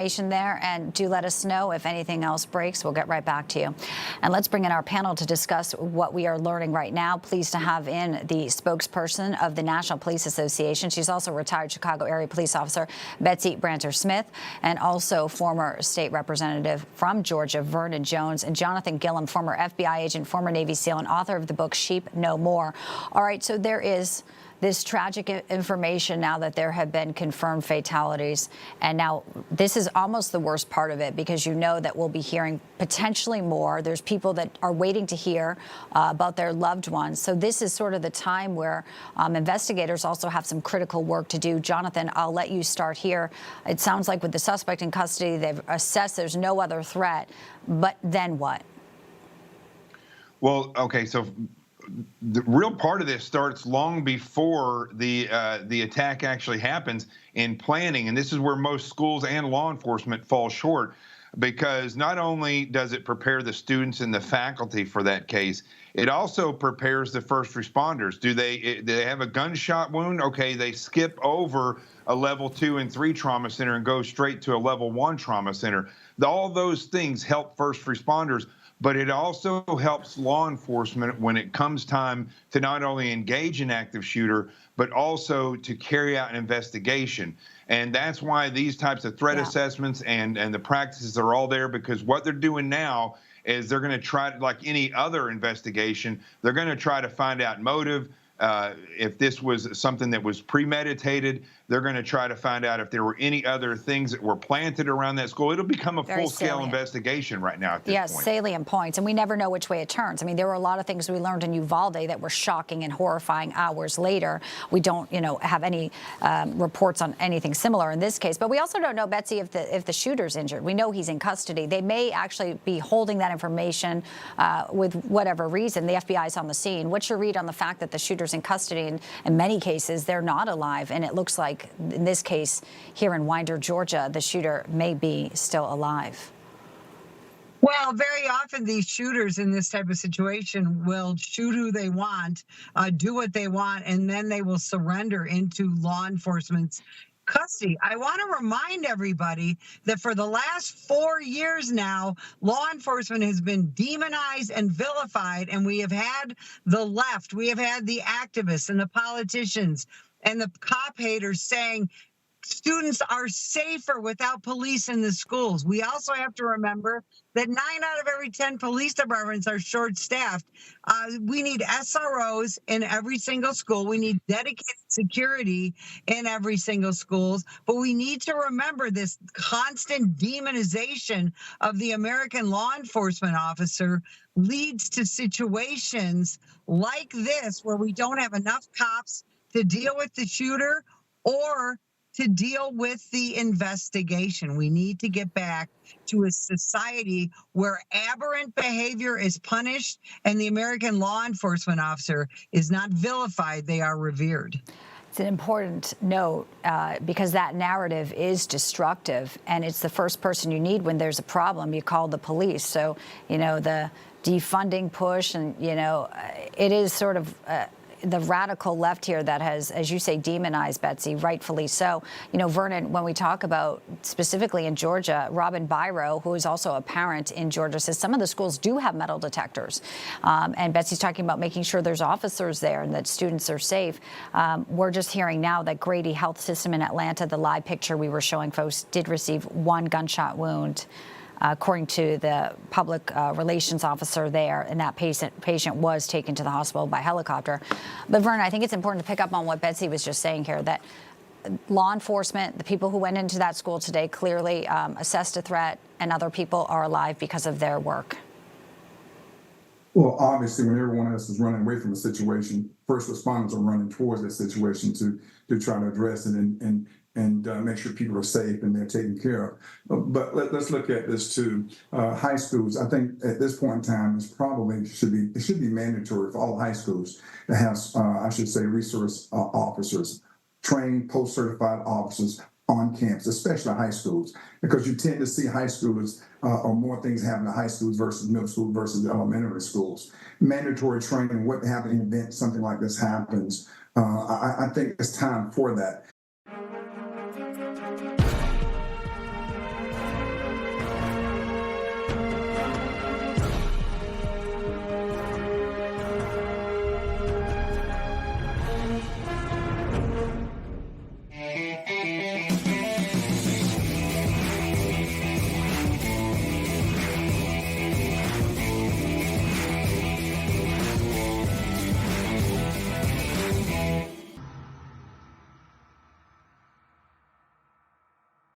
there, and do let us know if anything else breaks. We'll get right back to you. And let's bring in our panel to discuss what we are learning right now. Pleased to have in the spokesperson of the National Police Association. She's also retired Chicago area police officer Betsy Brantner Smith, and also former state representative from Georgia Vernon Jones, and Jonathan Gilliam, former FBI agent, former Navy SEAL, and author of the book Sheep No More. All right, so there is this tragic information now that there have been confirmed fatalities. And now this is almost the worst part of it, because you know that we'll be hearing potentially more. There's people that are waiting to hear about their loved ones. So this is sort of the time where investigators also have some critical work to do. Jonathan, I'll let you start here. It sounds like with the suspect in custody, they've assessed there's no other threat. But then what? Well, okay, so the real part of this starts long before the attack actually happens in planning, and this is where most schools and law enforcement fall short, because not only does it prepare the students and the faculty for that case, it also prepares the first responders. Do they have a gunshot wound? Okay, they skip over a level 2 and 3 trauma center and go straight to a level 1 trauma center. All those things help first responders, but it also helps law enforcement when it comes time to not only engage an active shooter, but also to carry out an investigation. And that's why these types of threat assessments and the practices are all there, because what they're doing now is they're going to try, like any other investigation, they're going to try to find out motive. If this was something that was premeditated, they're going to try to find out if there were any other things that were planted around that school. It'll become a full-scale investigation right now at this point. Yes, salient points, and we never know which way it turns. I mean, there were a lot of things we learned in Uvalde that were shocking and horrifying hours later. We don't, have any reports on anything similar in this case. But we also don't know, Betsy, if the shooter's injured. We know he's in custody. They may actually be holding that information with whatever reason. The FBI is on the scene. What's your read on the fact that the shooter's in custody, and in many cases they're not alive, and it looks like in this case here in Winder, Georgia, the shooter may be still alive? Well, very often these shooters in this type of situation will shoot who they want, do what they want, and then they will surrender into law enforcement's custody. I want to remind everybody that for the last 4 years now, law enforcement has been demonized and vilified, and we have had the left, we have had the activists and the politicians and the cop haters saying students are safer without police in the schools. We also have to remember that 9 out of every 10 police departments are short-staffed. We need SROs in every single school. We need dedicated security in every single schools. But we need to remember this constant demonization of the American law enforcement officer leads to situations like this, where we don't have enough cops to deal with the shooter or to deal with the investigation. We need to get back to a society where aberrant behavior is punished and the American law enforcement officer is not vilified, they are revered. It's an important note because that narrative is destructive, and it's the first person you need when there's a problem. You call the police. So, the defunding push, and, it is sort of the radical left here that has, as you say, demonized Betsy, rightfully so. Vernon, when we talk about specifically in Georgia, Robin Byro, who is also a parent in Georgia, says some of the schools do have metal detectors. And Betsy's talking about making sure there's officers there and that students are safe. We're just hearing now that Grady Health System in Atlanta, the live picture we were showing folks, did receive 1 gunshot wound, according to the public relations officer there, and that patient was taken to the hospital by helicopter. But Vernon, I think it's important to pick up on what Betsy was just saying here, that law enforcement, the people who went into that school today, clearly assessed a threat, and other people are alive because of their work. Well, obviously, when everyone else is running away from a situation, first responders are running towards that situation to try to address it and make sure people are safe and they're taken care of. But let's look at this too. High schools, I think at this point in time, it should be mandatory for all high schools to have, resource officers, trained post-certified officers on campus, especially high schools, because you tend to see high schoolers or more things happen in high schools versus middle school versus elementary schools. Mandatory training, what happens in the event something like this happens. I think it's time for that.